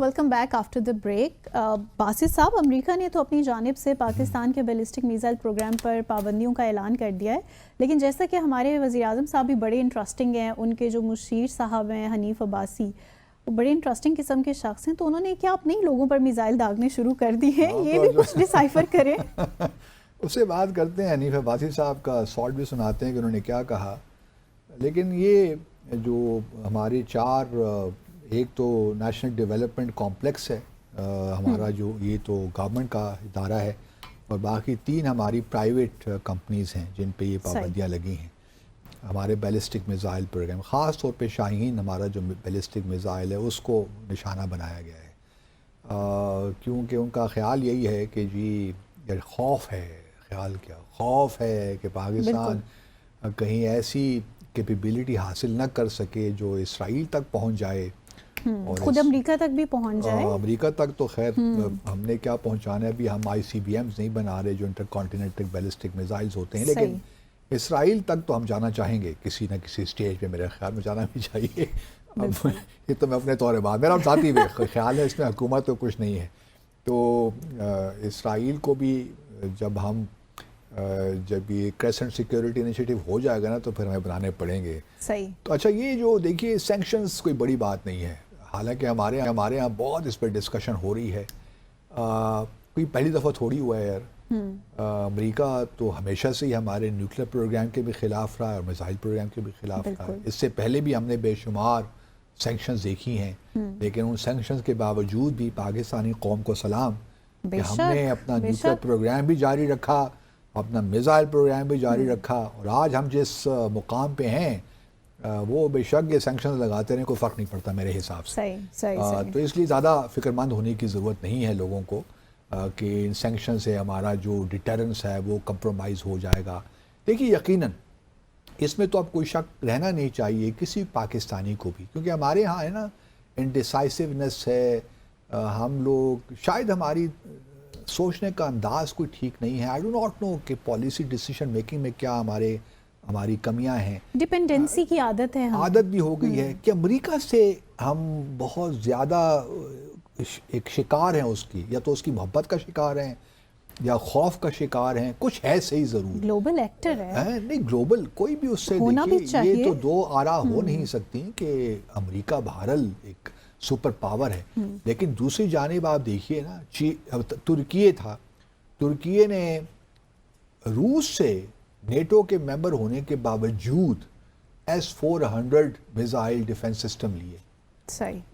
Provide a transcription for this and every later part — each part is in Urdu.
Welcome back after the break. Basit صاحب، امریکہ نے تو اپنی جانب سے پاکستان کے بیلسٹک میزائل پروگرام پر پابندیوں کا اعلان کر دیا ہے، لیکن جیسا کہ ہمارے وزیر اعظم صاحب بھی بڑے انٹرسٹنگ ہیں، ان کے جو مشیر صاحب ہیں حنیف عباسی، وہ بڑے انٹرسٹنگ قسم کے شخص ہیں، تو انہوں نے کیا اپنے ہی لوگوں پر میزائل داغنے شروع کر دی ہیں؟ یہ بھی کچھ ڈسائفر کریں. اس سے بات کرتے ہیں، حنیف عباسی صاحب کا سالٹ بھی سناتے ہیں کہ انہوں نے کیا کہا. لیکن یہ جو ہماری چار، ایک تو نیشنل ڈیولپمنٹ کمپلیکس ہے ہمارا، جو یہ تو گورنمنٹ کا ادارہ ہے، اور باقی 3 ہماری پرائیویٹ کمپنیز ہیں جن پہ یہ پابندیاں لگی ہیں. ہمارے بیلسٹک میزائل پروگرام، خاص طور پہ شاہین ہمارا جو بیلسٹک میزائل ہے اس کو نشانہ بنایا گیا ہے، کیونکہ ان کا خیال یہی ہے کہ جی خوف ہے، خیال کیا خوف ہے کہ پاکستان کہیں ایسی کیپیبلٹی حاصل نہ کر سکے جو اسرائیل تک پہنچ جائے، اور خود امریکہ تک بھی پہنچ جائے. امریکہ تک تو خیر ہم نے کیا پہنچانا ہے، ابھی ہم ICBMs نہیں بنا رہے جو انٹر کانٹیننٹل بیلسٹک میزائلز ہوتے ہیں، لیکن اسرائیل تک تو ہم جانا چاہیں گے کسی نہ کسی سٹیج پہ، میرے خیال میں جانا بھی چاہیے. اب یہ تو میں اپنے طور بات، میرا ذاتی خیال ہے، اس میں حکومت تو کچھ نہیں ہے. تو اسرائیل کو بھی جب یہ کریسنٹ سیکیورٹی انیشیٹو ہو جائے گا نا تو پھر ہمیں بنانے پڑیں گے. تو اچھا، یہ جو دیکھیے سینکشنز کوئی بڑی بات نہیں ہے، حالانکہ ہمارے یہاں بہت اس پہ ڈسکشن ہو رہی ہے. کوئی پہلی دفعہ تھوڑی ہوا ہے یار. امریکہ تو ہمیشہ سے ہی ہمارے نیوکلیر پروگرام کے بھی خلاف رہا ہے اور میزائل پروگرام کے بھی خلاف رہا ہے. اس سے پہلے بھی ہم نے بے شمار سینکشنز دیکھی ہیں، لیکن ان سینکشنز کے باوجود بھی پاکستانی قوم کو سلام کہ ہم نے اپنا نیوکلیر پروگرام بھی جاری رکھا، اپنا میزائل پروگرام بھی جاری رکھا، اور آج ہم جس مقام پہ ہیں وہ بے شک یہ سینکشنز لگاتے رہیں، کوئی فرق نہیں پڑتا میرے حساب سے. تو اس لیے زیادہ فکر مند ہونے کی ضرورت نہیں ہے لوگوں کو کہ ان سینکشن سے ہمارا جو ڈیٹرنس ہے وہ کمپرومائز ہو جائے گا. دیکھیے یقیناً اس میں تو اب کوئی شک رہنا نہیں چاہیے کسی پاکستانی کو بھی، کیونکہ ہمارے ہاں ہے نا انڈیسائسونیس ہے. ہم لوگ شاید ہماری سوچنے کا انداز کوئی ٹھیک نہیں ہے. آئی ڈو ناٹ نو کہ پالیسی ڈیسیشن میکنگ میں کیا ہماری کمیاں ہیں. ڈپینڈنسی کی عادت ہے، عادت بھی ہو گئی ہے کہ امریکہ سے ہم بہت زیادہ ایک شکار ہیں اس کی، یا تو اس کی محبت کا شکار ہیں یا خوف کا شکار ہیں، کچھ ہے صحیح ضرور. گلوبل ایکٹر ہے، نہیں گلوبل کوئی بھی اس سے دیکھیے، یہ تو دو آرا ہو نہیں سکتی کہ امریکہ بہرحال ایک سپر پاور ہے، لیکن دوسری جانب آپ دیکھیے نا، ترکیے نے روس سے نیٹو کے ممبر ہونے کے باوجود S-400 میزائل ڈیفنس سسٹم لیے.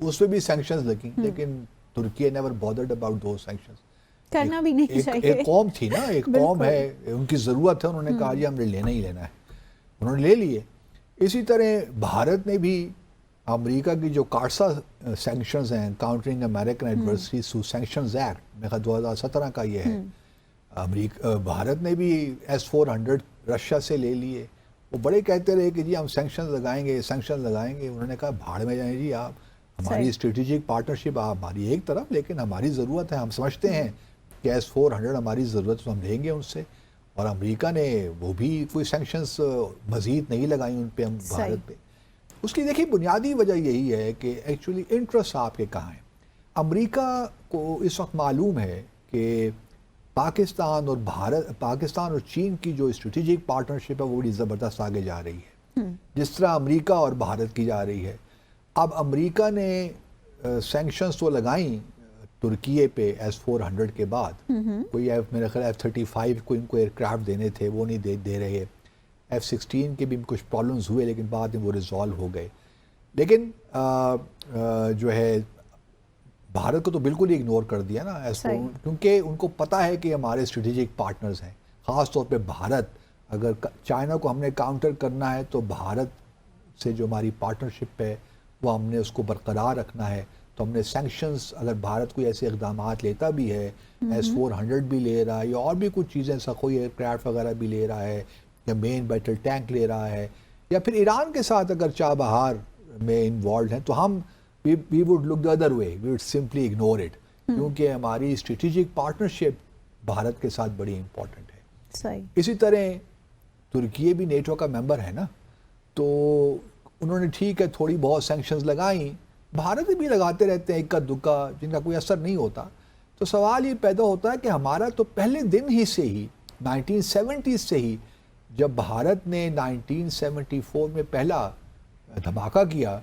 اس پہ بھی سینکشنز لگیں، لیکن Turkiye never bothered about those sanctions. کرنا بھی نہیں چاہیے. ایک قوم تھی نا، ایک قوم ہے، ان کی ضرورت ہے، انہوں نے کہا جی ہم نے لینا ہی لینا ہے، انہوں نے لے لیے. اسی طرح بھارت نے بھی امریکہ کی جو کارسا سینکشنز ہیں، countering American adversaries to sanctions act, میرا 2017 کا یہ ہے، بھارت نے بھی S-400 رشیا سے لے لیے. وہ بڑے کہتے رہے کہ جی ہم سینکشنز لگائیں گے، انہوں نے کہا بھاڑ میں جائیں جی آپ، ہماری اسٹریٹجک پارٹنرشپ آپ ہماری ایک طرف، لیکن ہماری ضرورت ہے، ہم سمجھتے ہیں کہ S-400 ہماری ضرورت تو ہم لیں گے ان سے. اور امریکہ نے وہ بھی کوئی سینکشنز مزید نہیں لگائیں ان پہ، ہم بھارت پہ. اس کی دیکھیے بنیادی وجہ یہی ہے کہ ایکچولی انٹرسٹ آپ کے کہاں ہیں. امریکہ کو اس وقت معلوم ہے کہ پاکستان اور چین کی جو اسٹریٹجک پارٹنرشپ ہے وہ بڑی زبردست آگے جا رہی ہے، جس طرح امریکہ اور بھارت کی جا رہی ہے. اب امریکہ نے سینکشنز تو لگائیں ترکیے پہ S-400 کے بعد، کوئی میرے خیال F-35 کو ان کو ایئرکرافٹ دینے تھے، وہ نہیں دے رہے. F-16 کے بھی کچھ پرابلمز ہوئے، لیکن بعد میں وہ ریزالو ہو گئے. لیکن جو ہے بھارت کو تو بالکل ہی اگنور کر دیا نا، کیونکہ ان کو پتہ ہے کہ ہمارے اسٹریٹجک پارٹنرز ہیں. خاص طور پہ بھارت، اگر چائنا کو ہم نے کاؤنٹر کرنا ہے تو بھارت سے جو ہماری پارٹنرشپ ہے وہ ہم نے اس کو برقرار رکھنا ہے. تو ہم نے سینکشنز، اگر بھارت کوئی ایسے اقدامات لیتا بھی ہے، S-400 بھی لے رہا ہے یا اور بھی کچھ چیزیں، سخوئی ایئرکرافٹ وغیرہ بھی لے رہا ہے، یا مین بیٹل ٹینک لے رہا ہے، یا پھر ایران کے ساتھ اگر چابہار میں انوالوڈ ہیں، تو ہم we would look the other way, we would simply ignore it. کیونکہ ہماری اسٹریٹجک پارٹنرشپ بھارت کے ساتھ بڑی امپورٹنٹ ہے. اسی طرح ترکیے بھی نیٹو کا ممبر ہے نا، تو انہوں نے ٹھیک ہے تھوڑی بہت سینکشنز لگائیں، بھارت بھی لگاتے رہتے ہیں اکا دکا جن کا کوئی اثر نہیں ہوتا. تو سوال یہ پیدا ہوتا ہے کہ ہمارا تو پہلے دن ہی سے ہی 1970 سے ہی جب بھارت نے 1974 میں پہلا دھماکہ کیا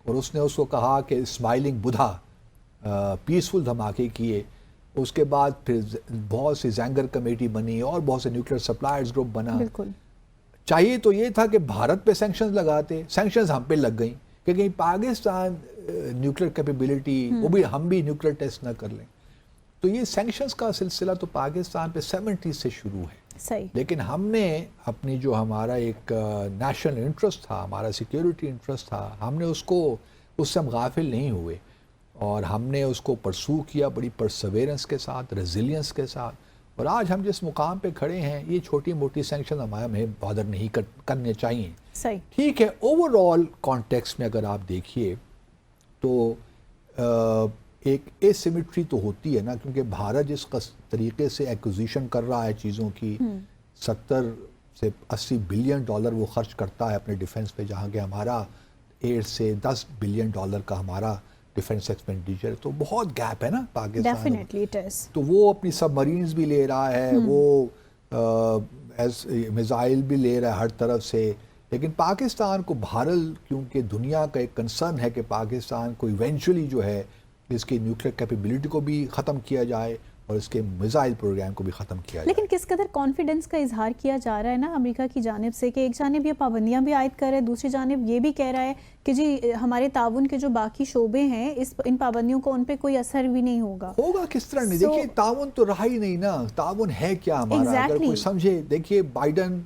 اور اس نے اس کو کہا کہ اسمائلنگ بدھا پیسفل دھماکے کیے, اس کے بعد پھر بہت سی زینگر کمیٹی بنی اور بہت سے نیوکلیئر سپلائرز گروپ بنا. بالکل چاہیے تو یہ تھا کہ بھارت پہ سینکشنز لگاتے, سینکشنز ہم پہ لگ گئیں کہ کہیں پاکستان نیوکلیئر کیپیبلٹی وہ بھی ہم بھی نیوکلیئر ٹیسٹ نہ کر لیں. تو یہ سینکشنز کا سلسلہ تو پاکستان پہ 70 سے شروع ہے. صحیح. لیکن ہم نے اپنی جو ہمارا ایک نیشنل انٹرسٹ تھا, ہمارا سیکیورٹی انٹرسٹ تھا, ہم نے اس سے ہم غافل نہیں ہوئے اور ہم نے اس کو پرسو کیا بڑی پرسویرنس کے ساتھ, ریزیلینس کے ساتھ. اور آج ہم جس مقام پہ کھڑے ہیں یہ چھوٹی موٹی سینکشن ہمیں بادر نہیں کرنے چاہیے. صحیح. ٹھیک ہے, اوور آل کانٹیکسٹ میں اگر آپ دیکھیے تو ایک اے سیمیٹری تو ہوتی ہے نا, کیونکہ بھارت جس طریقے سے ایکوزیشن کر رہا ہے چیزوں کی, 70 سے 80 بلین ڈالر وہ خرچ کرتا ہے اپنے ڈیفنس پہ, جہاں کہ ہمارا 8 سے 10 بلین ڈالر کا ہمارا ڈیفنس ایکسپینڈیچر, تو بہت گیپ ہے نا پاکستان. Definitely it is. تو وہ اپنی سب مرینز بھی لے رہا ہے, وہ میزائل بھی لے رہا ہے ہر طرف سے, لیکن پاکستان کو بھارت کیونکہ دنیا کا ایک کنسرن ہے کہ پاکستان کو ایونچولی جو ہے اس کی نیوکلیئر کیپیبلٹی کو بھی ختم کیا جائے اور اس کے میزائل پروگرام کو بھی ختم کیا جائے. لیکن کس قدر کانفیڈنس کا اظہار کیا جا رہا ہے نا امریکہ کی جانب سے کہ ایک جانب یہ پابندیاں بھی عائد کر رہا ہے, دوسری جانب یہ بھی کہہ رہا ہے کہ جی ہمارے تعاون کے جو باقی شعبے ہیں ان پابندیوں کو ان پہ کوئی اثر بھی نہیں ہوگا. ہوگا کس طرح نہیں, دیکھیے تعاون تو رہا ہی نہیں نا, تعاون ہے کیا ہمارا اگر کوئی سمجھے. دیکھیے بائیڈن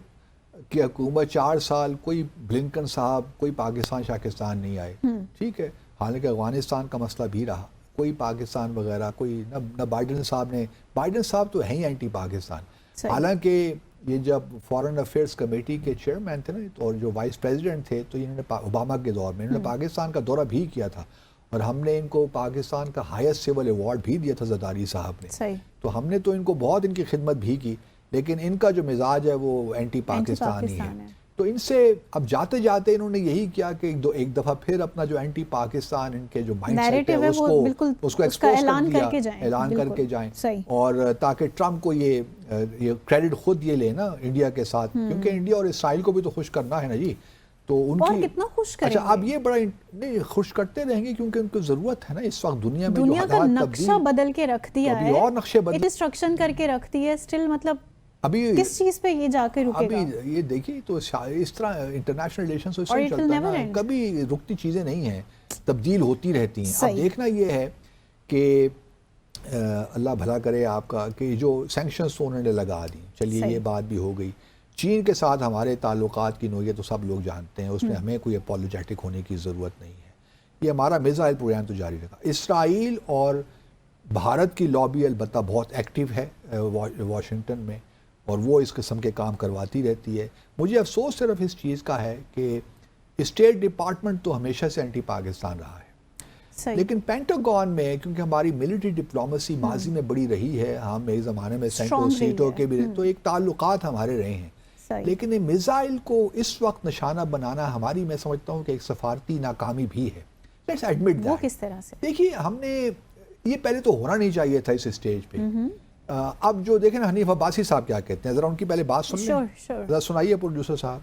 کی حکومت 4 سال کوئی بلنکن صاحب کوئی پاکستان نہیں آئے, ٹھیک ہے, حالانکہ افغانستان کا مسئلہ بھی رہا, کوئی پاکستان وغیرہ کوئی نہ بائیڈن صاحب تو ہیں ہی اینٹی پاکستان. حالانکہ یہ جب فارن افیئرز کمیٹی کے چیئرمین تھے نا اور جو وائس پریزیڈنٹ تھے, تو انہوں نے اوباما کے دور میں انہوں نے پاکستان کا دورہ بھی کیا تھا اور ہم نے ان کو پاکستان کا ہائیسٹ سول ایوارڈ بھی دیا تھا زرداری صاحب نے. تو ہم نے تو ان کو بہت ان کی خدمت بھی کی, لیکن ان کا جو مزاج ہے وہ اینٹی پاکستانی ہے. تو ان سے اب جاتے جاتے انہوں نے یہی کیا کہ ایک دفعہ پھر اپنا جو اینٹی پاکستان ان کے جو مائنڈ سیٹ ہے اس کو ایکسپوز کر دیا, اعلان کر کے جائیں, اور تاکہ ٹرمپ کو یہ کریڈٹ خود یہ لے نا انڈیا کے ساتھ, کیونکہ انڈیا اور اسرائیل کو بھی تو خوش کرنا ہے نا جی. تو ان کی کتنا خوش کریں گے. اچھا اب یہ بڑا نہیں خوش کرتے رہیں گے کیونکہ ان کو ضرورت ہے نا اس وقت دنیا میں دنیا کا نقشہ بدل کے رکھ دیا ہے, اور نقشے بدل ڈسٹرکشن کر کے رکھ دی ہے. اسٹل مطلب ابھی کس چیز پہ یہ جا کے رکے گا. ابھی یہ دیکھیے تو اس طرح انٹرنیشنل ریلیشنز اس سے چلتا ہے, کبھی رکتی چیزیں نہیں ہیں, تبدیل ہوتی رہتی ہیں. اب دیکھنا یہ ہے کہ اللہ بھلا کرے آپ کا کہ جو سینکشنز تو انہوں نے لگا دی, چلیے یہ بات بھی ہو گئی. چین کے ساتھ ہمارے تعلقات کی نوعیت تو سب لوگ جانتے ہیں, اس میں ہمیں کوئی اپولوجیٹک ہونے کی ضرورت نہیں ہے. یہ ہمارا میزائل پروگرام تو جاری رکھا. اسرائیل اور بھارت کی لابی البتہ بہت ایکٹیو ہے واشنگٹن میں, اور وہ اس قسم کے کام کرواتی رہتی ہے. مجھے افسوس صرف اس چیز کا ہے کہ اسٹیٹ ڈپارٹمنٹ تو ہمیشہ سے اینٹی پاکستان رہا ہے, لیکن پینٹاگون میں کیونکہ ہماری ملٹری ڈپلومیسی ماضی میں بڑی رہی ہے, ہم ایک زمانے میں سینٹو سیٹوں کے بھی تو ایک تعلقات ہمارے رہے ہیں, لیکن یہ میزائل کو اس وقت نشانہ بنانا ہماری میں سمجھتا ہوں کہ ایک سفارتی ناکامی بھی ہے. Let's admit that. وہ کس طرح سے؟ دیکھیے ہم نے یہ پہلے تو ہونا نہیں چاہیے تھا اس اسٹیج پہ. اب جو دیکھیں نا حنیف عباسی صاحب کیا کہتے ہیں, ذرا ان کی پہلے بات سن لیں, ذرا سنائیے پروڈیوسر صاحب.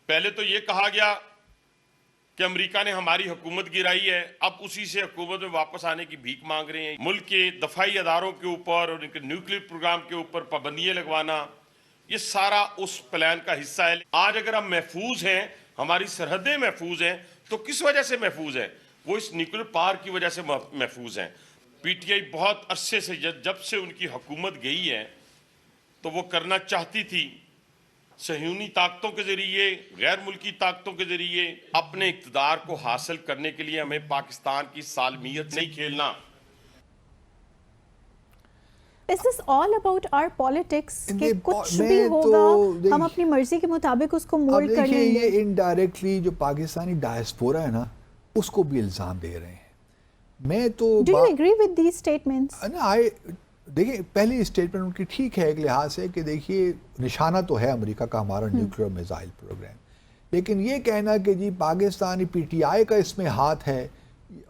پہلے تو یہ کہا گیا کہ امریکہ نے ہماری حکومت گرائی ہے, اب اسی سے حکومت میں واپس آنے کی بھیک مانگ رہے ہیں. ملک کے دفاعی اداروں کے اوپر اور ان کے نیوکلیئر پروگرام کے اوپر پابندیاں لگوانا, یہ سارا اس پلان کا حصہ ہے. آج اگر ہم محفوظ ہیں, ہماری سرحدیں محفوظ ہیں, تو کس وجہ سے محفوظ ہیں؟ وہ اس نیوکلیئر پاور کی وجہ سے محفوظ ہیں. پی ٹی آئی بہت عرصے سے جب سے ان کی حکومت گئی ہے تو وہ کرنا چاہتی تھی صہیونی طاقتوں کے ذریعے, غیر ملکی طاقتوں کے ذریعے اپنے اقتدار کو حاصل کرنے کے لیے ہمیں پاکستان کی سالمیت نہیں کھیلنا. Is this all about our politics کہ کچھ بھی ہوگا ہم اپنی مرضی کے مطابق اس کو مولڈ کر لیں گے؟ یہ انڈائریکٹلی جو پاکستانی ڈائسپورا ہے نا اس کو بھی الزام دے رہے ہیں. میں تو Do you agree with these statements? دیکھیں پہلی اسٹیٹمنٹ ان کی ٹھیک ہے ایک لحاظ سے کہ دیکھیے نشانہ تو ہے امریکہ کا ہمارا نیوکلیئر میزائل پروگرام, لیکن یہ کہنا کہ جی پاکستانی پی ٹی آئی کا اس میں ہاتھ ہے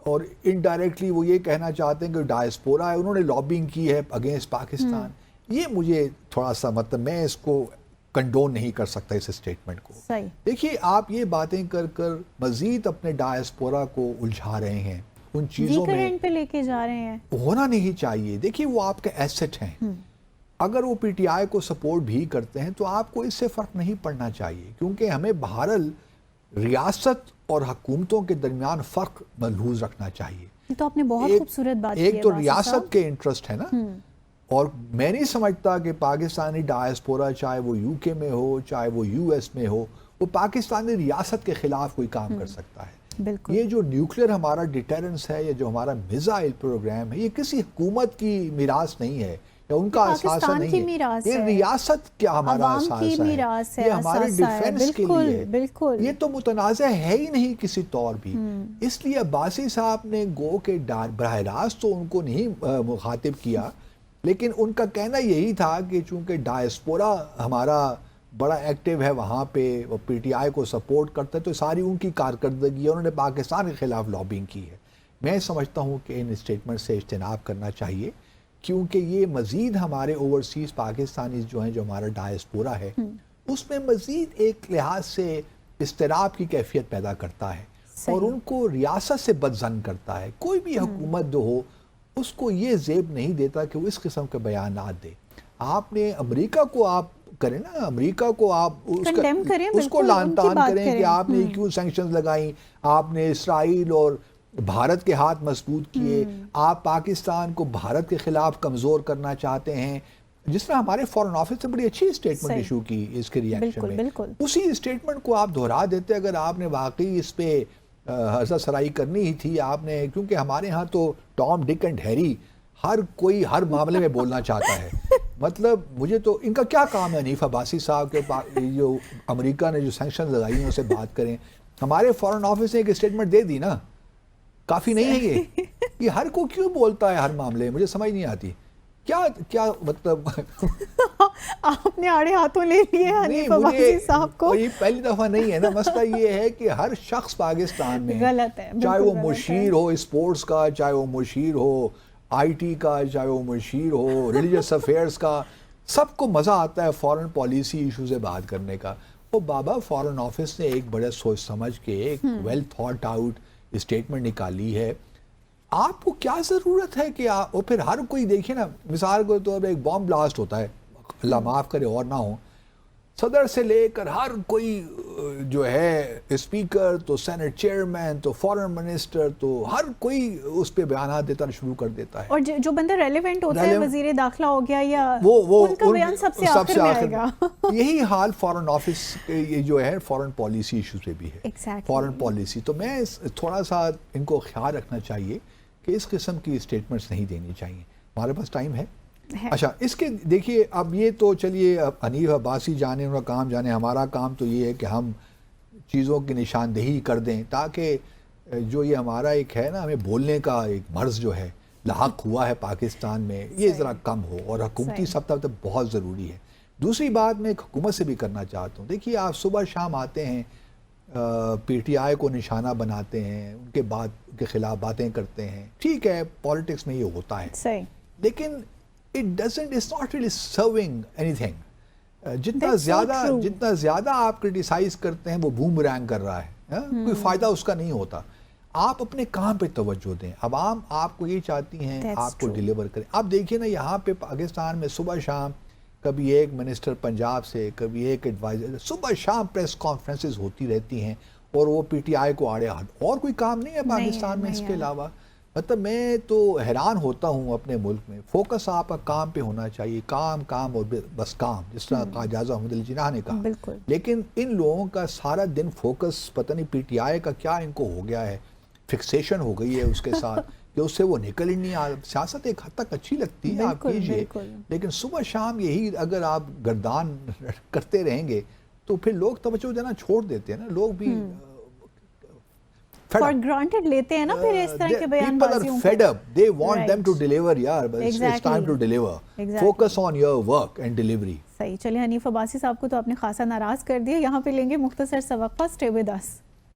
اور انڈائریکٹلی وہ یہ کہنا چاہتے ہیں کہ ڈائسپورا ہے، انہوں نے لابنگ کی ہے اگینسٹ پاکستان، یہ مجھے تھوڑا سا مطلب میں اس کو کنڈون نہیں کر سکتا اس اسٹیٹمنٹ کو. دیکھیے آپ یہ باتیں کر کر مزید اپنے ڈائسپورا کو الجھا رہے ہیں، ان چیزوں میں پہ لے کے جا رہے ہیں. ہونا نہیں چاہیے. دیکھیے وہ آپ کا ایسٹ ہیں، اگر وہ پی ٹی آئی کو سپورٹ بھی کرتے ہیں تو آپ کو اس سے فرق نہیں پڑنا چاہیے، کیونکہ ہمیں بہرحال ریاست اور حکومتوں کے درمیان فرق ملحوظ رکھنا چاہیے. یہ تو آپ نے بہت خوبصورت بات کی ہے. ایک تو ریاست کے انٹرسٹ ہے نا، اور میں نہیں سمجھتا کہ پاکستانی ڈائسپورا چاہے وہ یو کے میں ہو چاہے وہ یو ایس میں ہو، وہ پاکستانی ریاست کے خلاف کوئی کام کر سکتا ہے. بالکل. یہ جو نیوکلیر ہمارا ڈیٹرنس ہے، یہ جو ہمارا میزائل پروگرام ہے، یہ کسی حکومت کی میراث نہیں ہے یا ان کا اثاثہ نہیں ہے، یہ ریاست کیا ہمارا اثاثہ ہے، یہ ہمارے ڈیفنس کے لیے ہے. یہ تو متنازع ہے ہی نہیں کسی طور بھی. اس لیے عباسی صاحب نے گو کے براہ راست تو ان کو نہیں مخاطب کیا، لیکن ان کا کہنا یہی تھا کہ چونکہ ڈائسپورا ہمارا بڑا ایکٹیو ہے وہاں پہ، وہ پی ٹی آئی کو سپورٹ کرتا ہے، تو ساری ان کی کارکردگی ہے، انہوں نے پاکستان کے خلاف لابنگ کی ہے. میں سمجھتا ہوں کہ ان اسٹیٹمنٹ سے اجتناب کرنا چاہیے، کیونکہ یہ مزید ہمارے اوورسیز پاکستانی جو ہیں، جو ہمارا ڈائسپورا ہے، اس میں مزید ایک لحاظ سے اضطراب کی کیفیت پیدا کرتا ہے اور ان کو ریاست سے بدظن کرتا ہے. کوئی بھی حکومت جو ہو اس کو یہ زیب نہیں دیتا کہ وہ اس قسم کے بیانات دے. آپ نے امریکہ کو آپ کریں نا، امریکہ کو آپ اس کو لعن طعن کریں کہ آپ نے کیوں سینکشنز لگائیں، آپ نے اسرائیل اور بھارت کے ہاتھ مضبوط کیے، آپ پاکستان کو بھارت کے خلاف کمزور کرنا چاہتے ہیں. جس طرح ہمارے فارن آفس سے بڑی اچھی اسٹیٹمنٹ ایشو کی اس کے ریئیکشن میں، اسی اسٹیٹمنٹ کو آپ دہرا دیتے. اگر آپ نے واقعی اس پہ حضرت سرائی کرنی ہی تھی آپ نے، کیونکہ ہمارے ہاں تو ٹام ڈک اینڈ ہیری ہر کوئی ہر معاملے میں بولنا چاہتا ہے. مطلب مجھے تو ان کا کیا کام ہے حنیف عباسی صاحب کے جو امریکہ نے جو سینکشن لگائی ہیں اسے بات کریں. ہمارے فارن آفس نے ایک اسٹیٹمنٹ دے دی نا، کافی نہیں ہے یہ ہر کو کیوں بولتا ہے ہر معاملے میں، مجھے سمجھ نہیں آتی کیا مطلب. آپ نے آڑے ہاتھوں لے لیے حنیف عباسی صاحب کو. یہ پہلی دفعہ نہیں ہے نا. مسئلہ یہ ہے کہ ہر شخص پاکستان میں غلط ہے، چاہے وہ مشیر ہو اسپورٹس کا، چاہے وہ مشیر ہو آئی ٹی کا، چاہے وہ مشیر ہو ریلیجس افیئرس کا، سب کو مزہ آتا ہے فارن پالیسی ایشو سے بات کرنے کا. وہ بابا فارن آفس نے ایک بڑے سوچ سمجھ کے ایک ویل تھاٹ آؤٹ اسٹیٹمنٹ نکالی ہے. آپ کو کیا ضرورت ہے کہ اور پھر ہر کوئی دیکھیں نا، مثال کے طور پہ ایک بام بلاسٹ ہوتا ہے، اللہ معاف کرے اور نہ ہو، صدر سے لے کر ہر کوئی جو ہے اسپیکر تو سینٹ چیئرمین تو فارن منسٹر تو ہر کوئی اس پہ بیانات دیتا شروع کر دیتا ہے. اور جو بندہ ریلیونٹ ہوتا ہے، وزیر داخلہ ہو گیا یا ان کا بیان سب سے آخر میں آئے گا. یہی حال فارن آفس یہ جو ہے فارن پالیسی ایشو سے بھی ہے. فارن پالیسی تو میں تھوڑا سا ان کو خیال رکھنا چاہیے کہ اس قسم کی اسٹیٹمنٹس نہیں دینی چاہیے. ہمارے پاس ٹائم ہے. اچھا اس کے دیکھیے اب یہ تو چلیے حنیف عباسی جانے، ان کا کام جانے. ہمارا کام تو یہ ہے کہ ہم چیزوں کی نشاندہی کر دیں تاکہ جو یہ ہمارا ایک ہے نا ہمیں بولنے کا ایک مرض جو ہے لاحق ہوا ہے پاکستان میں، یہ ذرا کم ہو. اور حکومتی سطح تک بہت ضروری ہے. دوسری بات میں ایک حکومت سے بھی کرنا چاہتا ہوں. دیکھیے آپ صبح شام آتے ہیں، پی ٹی آئی کو نشانہ بناتے ہیں، ان کے خلاف باتیں کرتے ہیں. ٹھیک ہے پالیٹکس میں یہ ہوتا ہے، لیکن it's not really serving anything. جتنا زیادہ آپ کرٹیسائز کرتے ہیں وہ بومرینگ کر رہا ہے، کوئی فائدہ اس کا نہیں ہوتا. آپ اپنے کام پہ توجہ دیں. عوام آپ کو یہ چاہتی ہیں آپ کو ڈیلیور کریں. آپ دیکھیں نا یہاں پہ پاکستان میں صبح شام کبھی ایک منسٹر پنجاب سے، کبھی ایک ایڈوائزر، صبح شام پریس کانفرنسز ہوتی رہتی ہیں اور وہ پی ٹی آئی کو آڑے ہاتھ. اور کوئی کام نہیں ہے پاکستان میں اس کے علاوہ. مطلب میں تو حیران ہوتا ہوں اپنے ملک میں. فوکس آپ کا کام پہ ہونا چاہیے، کام اور بس کام، جس طرح قاجازہ احمد علی جناح نے کہا. لیکن ان لوگوں کا سارا دن فوکس پتہ نہیں پی ٹی آئی کا کیا ان کو ہو گیا ہے، فکسیشن ہو گئی ہے اس کے ساتھ کہ اس سے وہ نکل ہی نہیں. سیاست ایک حد تک اچھی لگتی ہے آپ کیجئے، لیکن صبح شام یہی اگر آپ گردان کرتے رہیں گے تو پھر لوگ توجہ دینا چھوڑ دیتے ہیں نا. لوگ بھی for granted لیتے ہیں نا پھر اس طرح کے بیان بازیوں کو. People are fed up. They want them to deliver. It's time to deliver. Focus on your work and delivery. صحیح. چلیے حنیف عباسی صاحب کو تو آپ نے خاصا ناراض کر دیا. یہاں پہ لیں گے مختصر سا وقفہ. Stay with us.